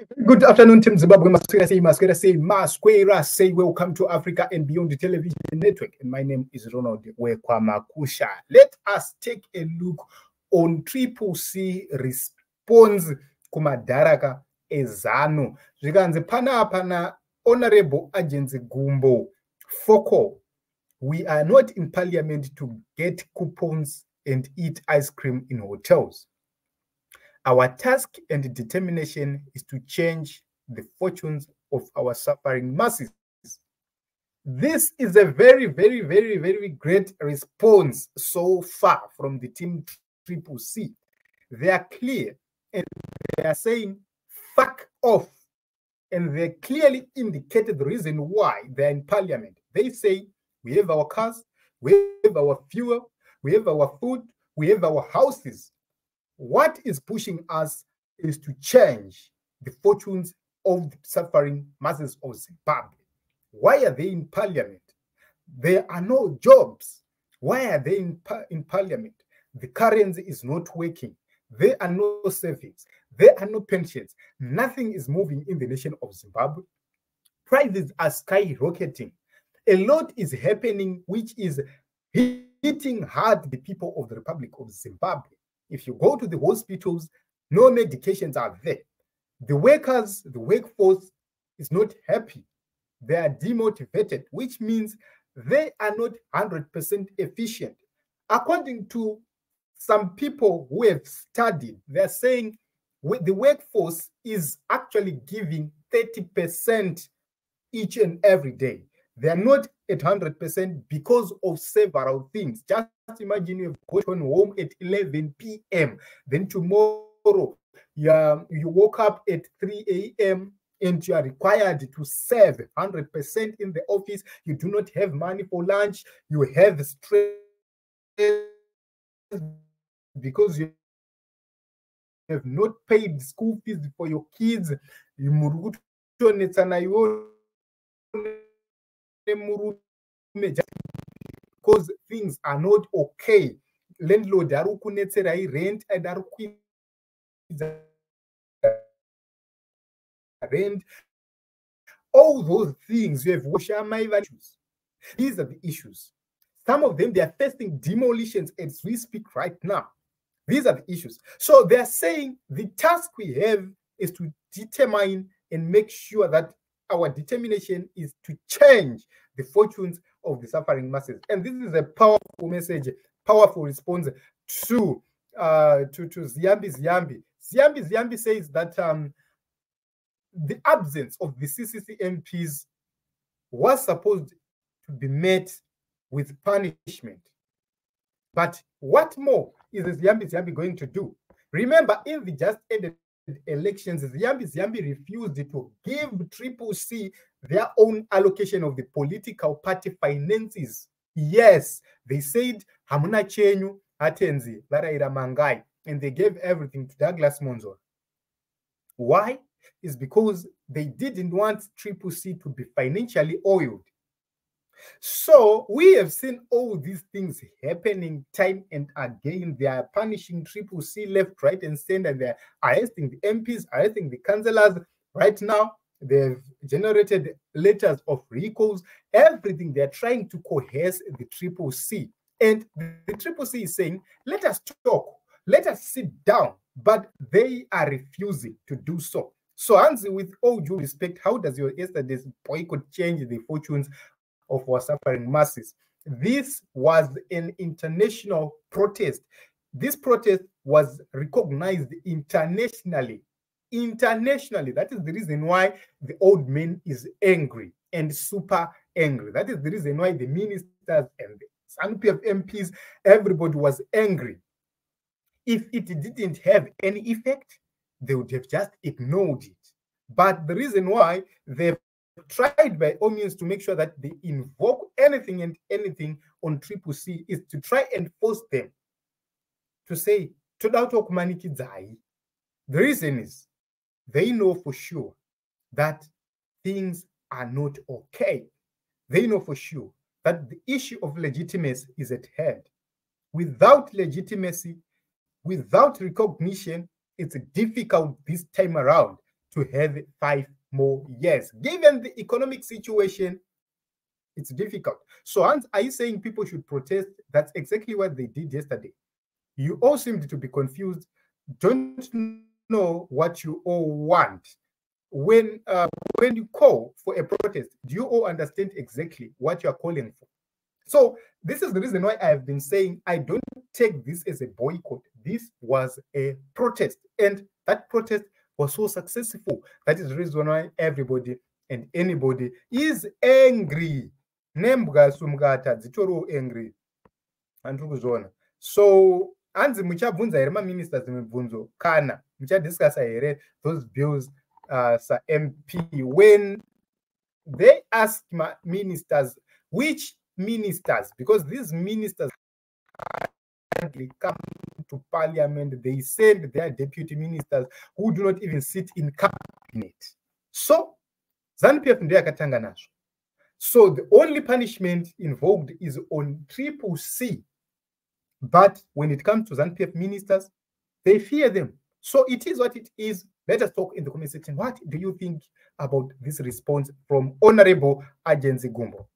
Good afternoon, Team Zimbabwe. Masquera say welcome to Africa and Beyond the Television Network. And my name is Ronald Wekwamakusha. Let us take a look on Triple C response kumadaraka ezano. Zvikanzi pana Honorable Agency Gumbo Fokol. We are not in parliament to get coupons and eat ice cream in hotels. Our task and determination is to change the fortunes of our suffering masses. This is a very, very, very, very great response so far from the team Triple C. They are clear and they are saying, fuck off. And they clearly indicated the reason why they're in parliament. They say, we have our cars, we have our fuel, we have our food, we have our houses. What is pushing us is to change the fortunes of the suffering masses of Zimbabwe. Why are they in parliament? There are no jobs. Why are they in parliament? The currency is not working. There are no savings. There are no pensions. Nothing is moving in the nation of Zimbabwe. Prices are skyrocketing. A lot is happening which is hitting hard the people of the Republic of Zimbabwe. If you go to the hospitals, no medications are there. The workers, the workforce is not happy. They are demotivated, which means they are not 100% efficient. According to some people who have studied, they're saying the workforce is actually giving 30% each and every day. They are not at 100% because of several things. Just imagine you've gone home at 11 p.m. Then tomorrow you woke up at 3 a.m. and you are required to serve 100% in the office. You do not have money for lunch. You have stress because you have not paid school fees for your kids. Because things are not okay. Landlord rent and rent. All those things you have issues. These are the issues. Some of them they are facing demolitions as we speak right now. These are the issues. So they are saying the task we have is to determine and make sure that our determination is to change the fortunes of the suffering masses. And this is a powerful message, powerful response to Ziyambi. Ziyambi says that the absence of the CCC MPs was supposed to be met with punishment. But what more is Ziyambi going to do? Remember, in the just ended elections, Ziyambi refused to give Triple C their own allocation of the political party finances. Yes, they said Hamuna Chenyu Atenzi Varaira Mangai, and they gave everything to Douglas Monzo. Why? Is because they didn't want Triple C to be financially oiled. So we have seen all these things happening time and again. They are punishing Triple C left, right, and center. They are arresting the MPs, arresting the councillors. Right now, they've generated letters of recalls, everything. They're trying to coerce the Triple C. And the Triple C is saying, let us talk, let us sit down. But they are refusing to do so. So, Hansi, with all due respect, how does your yesterday's boycott change the fortunes of our suffering masses? This was an international protest. This protest was recognized internationally. Internationally, that is the reason why the old man is angry and super angry. That is the reason why the ministers and the SANPF MPs, everybody was angry. If it didn't have any effect, they would have just ignored it. But the reason why they've tried by all means to make sure that they invoke anything and anything on Triple C is to try and force them to say, the reason is they know for sure that things are not okay. They know for sure that the issue of legitimacy is at hand. Without legitimacy, without recognition, it's difficult this time around to have 5 more years. Given the economic situation, it's difficult. So are you saying people should protest? That's exactly what they did yesterday. You all seemed to be confused, don't know what you all want. When you call for a protest, do you all understand exactly what you are calling for? So this is the reason why I have been saying I don't take this as a boycott. This was a protest, and that protest was so successful. That is the reason why everybody and anybody is angry. Nembwa sumgata dzitoro angry. Andrukuzona. So anzi muchabvunza here ma-ministers mibvunzo kana muchadiscussa here those bills MP when they ask ministers which ministers, because these ministers come to parliament, they send their deputy ministers who do not even sit in cabinet. So ZANU-PF ndiyo yakatanga nazvo. So the only punishment invoked is on CCC. But when it comes to ZANU-PF ministers, they fear them. So it is what it is. Let us talk in the comment section. What do you think about this response from Honorable Agency Gumbo?